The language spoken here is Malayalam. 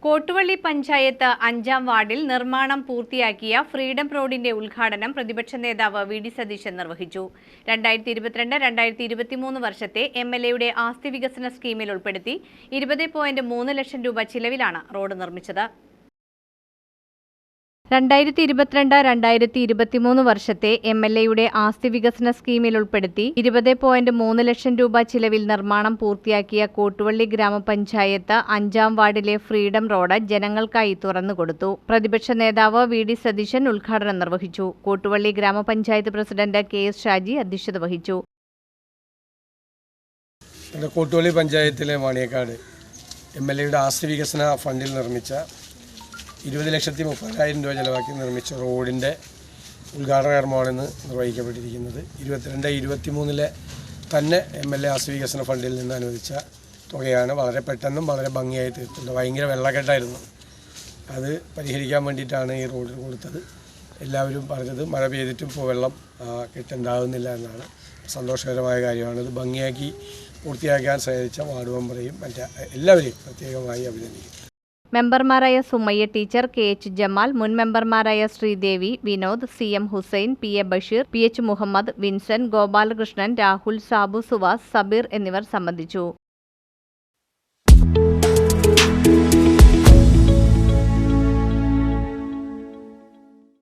കോട്ടുവള്ളി പഞ്ചായത്ത് 5-ാം വാർഡിൽ നിർമ്മാണം പൂർത്തിയാക്കിയ ഫ്രീഡം റോഡിന്റെ ഉദ്ഘാടനം പ്രതിപക്ഷ നേതാവ് വി.ഡി. സതീശൻ നിർവഹിച്ചു. 2022-2023 വർഷത്തെ എംഎൽഎയുടെ ആസ്തി വികസന സ്കീമിൽ ഉൾപ്പെടുത്തി 20.3 ലക്ഷം രൂപ ചിലവിലാണ് റോഡ് നിർമ്മിച്ചത്. 2022-2023 വർഷത്തെ എംഎൽഎയുടെ ആസ്തി വികസന സ്കീമിൽ ഉൾപ്പെടുത്തി 20.3 ലക്ഷം രൂപ ചിലവിൽ നിർമ്മാണം പൂർത്തിയാക്കിയ കോട്ടുവള്ളി ഗ്രാമപഞ്ചായത്ത് 5-ാം വാർഡിലെ ഫ്രീഡം റോഡ് ജനങ്ങൾക്കായി തുറന്നുകൊടുത്തു. പ്രതിപക്ഷ നേതാവ് വി.ഡി. സതീശൻ ഉദ്ഘാടനം നിർവഹിച്ചു. കോട്ടുവള്ളി ഗ്രാമപഞ്ചായത്ത് പ്രസിഡന്റ് കെ.എസ്. ഷാജി അധ്യക്ഷത വഹിച്ചു. കോട്ടുവള്ളി പഞ്ചായത്തിലെ മാണിയക്കാട് എംഎൽഎയുടെ ആസ്തി വികസന ഫണ്ടിൽ നിർമ്മിച്ച 20,30,000 രൂപ ചെലവാക്കി നിർമ്മിച്ച റോഡിൻ്റെ ഉദ്ഘാടന കർമ്മമാണ് ഇന്ന് നിർവഹിക്കപ്പെട്ടിരിക്കുന്നത്. 22-23 തന്നെ എംഎൽഎ ആസ്തി വികസന ഫണ്ടിൽ നിന്ന് അനുവദിച്ച തുകയാണ്. വളരെ പെട്ടെന്നും വളരെ ഭംഗിയായി തീർത്തിട്ടുണ്ട്. ഭയങ്കര വെള്ളക്കെട്ടായിരുന്നു. അത് പരിഹരിക്കാൻ വേണ്ടിയിട്ടാണ് ഈ റോഡ് കൊടുത്തത്. എല്ലാവരും പറഞ്ഞത് മഴ പെയ്തിട്ടും ഇപ്പോൾ വെള്ളം കെട്ടുണ്ടാകുന്നില്ല എന്നാണ്. സന്തോഷകരമായ കാര്യമാണ്. ഇത് ഭംഗിയാക്കി പൂർത്തിയാക്കാൻ സഹായിച്ച വാർഡ് മെമ്പറെയും എല്ലാവരെയും പ്രത്യേകമായി അഭിനന്ദിക്കുന്നു. മെമ്പർമാരായ സുമയ്യ ടീച്ചർ, കെ.എച്ച്. ജമാൽ, മുൻ മെമ്പർമാരായ ശ്രീദേവി, വിനോദ്, സി.എം. ഹുസൈൻ, പി.എ. ബഷീർ, പി.എച്ച്. മുഹമ്മദ്, വിൻസെന്റ്, ഗോപാലകൃഷ്ണൻ, രാഹുൽ, സാബു, സുവാസ്, സബീർ എന്നിവർ സംബന്ധിച്ചു.